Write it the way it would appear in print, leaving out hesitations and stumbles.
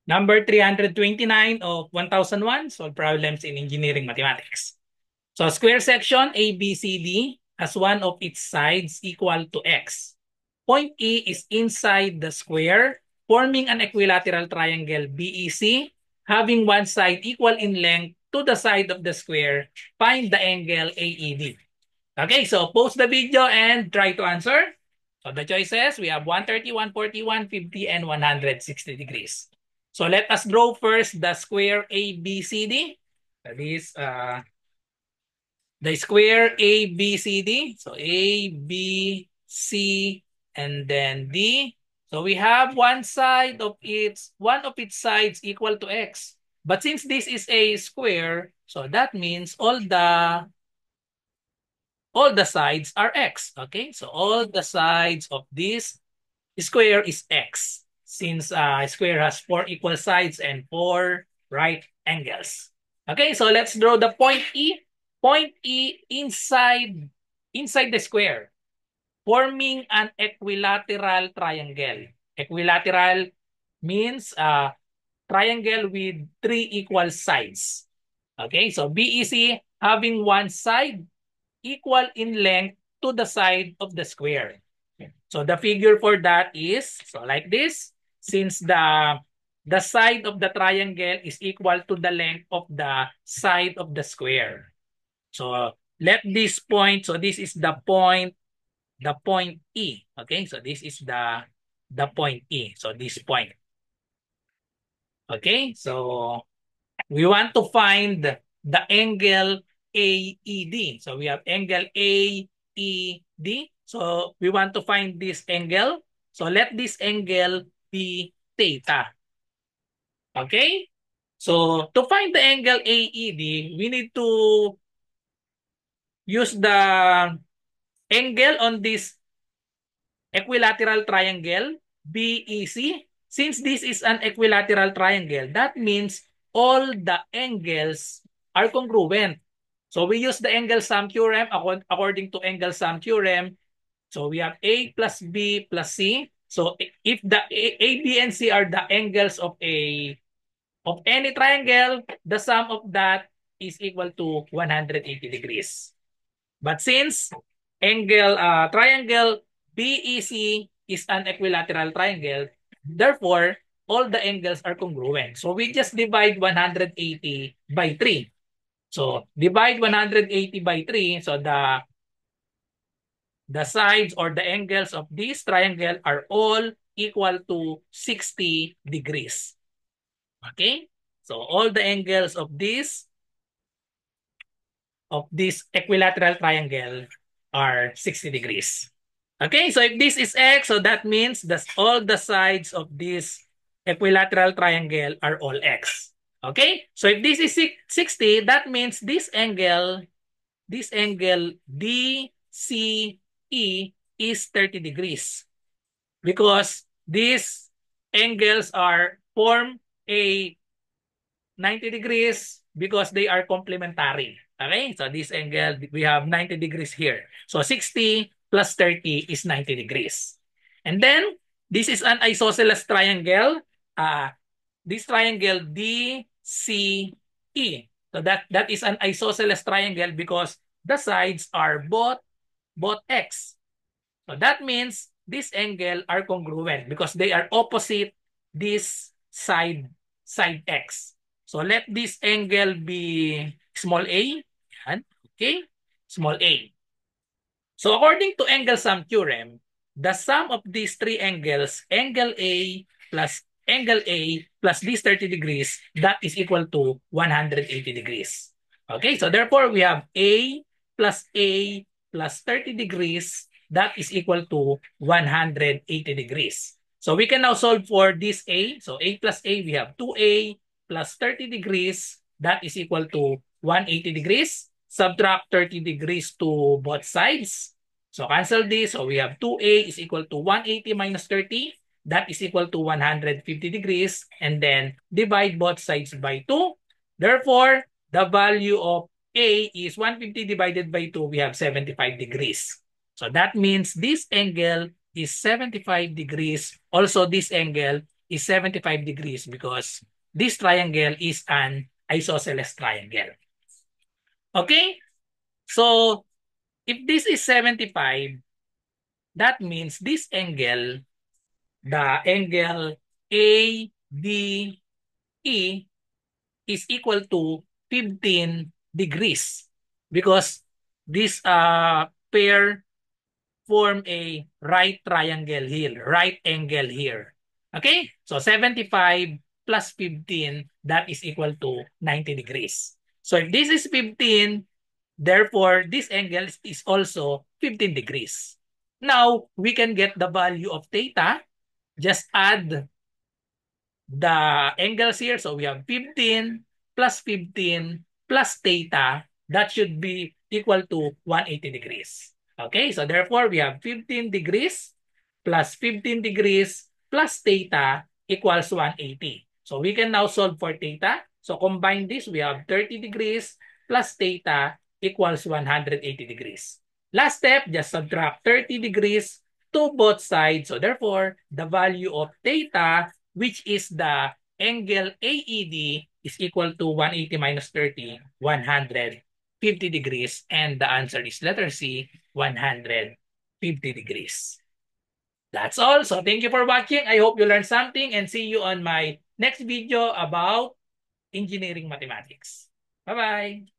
Number 329 of 1001, solve problems in engineering mathematics. So square section ABCD has one of its sides equal to x. Point E is inside the square, forming an equilateral triangle BEC, having one side equal in length to the side of the square. Find the angle AED. Okay, so pause the video and try to answer. So the choices, we have 130, 140, 150, and 160 degrees. So let us draw first the square ABCD. That is the square ABCD. So A, B, C, and then D. So we have one of its sides equal to x. But since this is a square, so that means all the sides are x. Okay, so all the sides of this square is x, since square has 4 equal sides and 4 right angles. Okay, so let's draw the point E. Point E inside the square, forming an equilateral triangle. Equilateral means triangle with 3 equal sides. Okay, so BEC having one side equal in length to the side of the square. So the figure for that is, so like this, since the side of the triangle is equal to the length of the side of the square. So let this point, so this is the point E. Okay, so this is the point E. So this point. Okay, so we want to find the angle AED. So we have angle AED. So we want to find this angle. So let this angle be theta. Okay? So to find the angle AED, we need to use the angle on this equilateral triangle BEC. Since this is an equilateral triangle, that means all the angles are congruent. So we use the angle sum theorem according to angle sum theorem. So we have A plus B plus C. So if the A, B, and C are the angles of any triangle, the sum of that is equal to 180 degrees. But since triangle BEC is an equilateral triangle, therefore all the angles are congruent. So we just divide 180 by 3. So divide 180 by 3. So the sides or the angles of this triangle are all equal to 60 degrees. Okay? So all the angles of this equilateral triangle are 60 degrees. Okay, so if this is x, so that means that all the sides of this equilateral triangle are all x. Okay, so if this is 60, that means this angle DCE is 30 degrees because these angles form a 90 degrees because they are complementary. Okay, so this angle, we have 90 degrees here. So 60 plus 30 is 90 degrees. And then, this is an isosceles triangle. This triangle DCE. So that is an isosceles triangle because the sides are both x. So that means this angle are congruent because they are opposite this side x. So let this angle be small a. Yan. Okay? Small a. So according to angle sum theorem, the sum of these three angles, angle A plus this 30 degrees, that is equal to 180 degrees. Okay, so therefore we have A plus 30 degrees, that is equal to 180 degrees. So we can now solve for this A. So A plus A, we have 2A plus 30 degrees, that is equal to 180 degrees. Subtract 30 degrees to both sides. So cancel this. So we have 2A is equal to 180 minus 30. That is equal to 150 degrees. And then divide both sides by 2. Therefore, the value of A is 150 divided by 2. We have 75 degrees. So that means this angle is 75 degrees. Also, this angle is 75 degrees because this triangle is an isosceles triangle. Okay? So, if this is 75, that means this angle, the angle ADE, is equal to 15 degrees because this pair form a right triangle here, right angle here. Okay? So 75 plus 15, that is equal to 90 degrees. So if this is 15, therefore this angle is also 15 degrees. Now, we can get the value of theta. Just add the angles here. So we have 15 plus 15 plus theta. That should be equal to 180 degrees. Okay, so therefore we have 15 degrees plus 15 degrees plus theta equals 180. So we can now solve for theta. So combine this, we have 30 degrees plus theta equals 180 degrees. Last step, just subtract 30 degrees to both sides. So therefore, the value of theta, which is the angle AED, is equal to 180 minus 30, 150 degrees. And the answer is letter C, 150 degrees. That's all. So thank you for watching. I hope you learned something and see you on my next video about engineering mathematics. Bye-bye.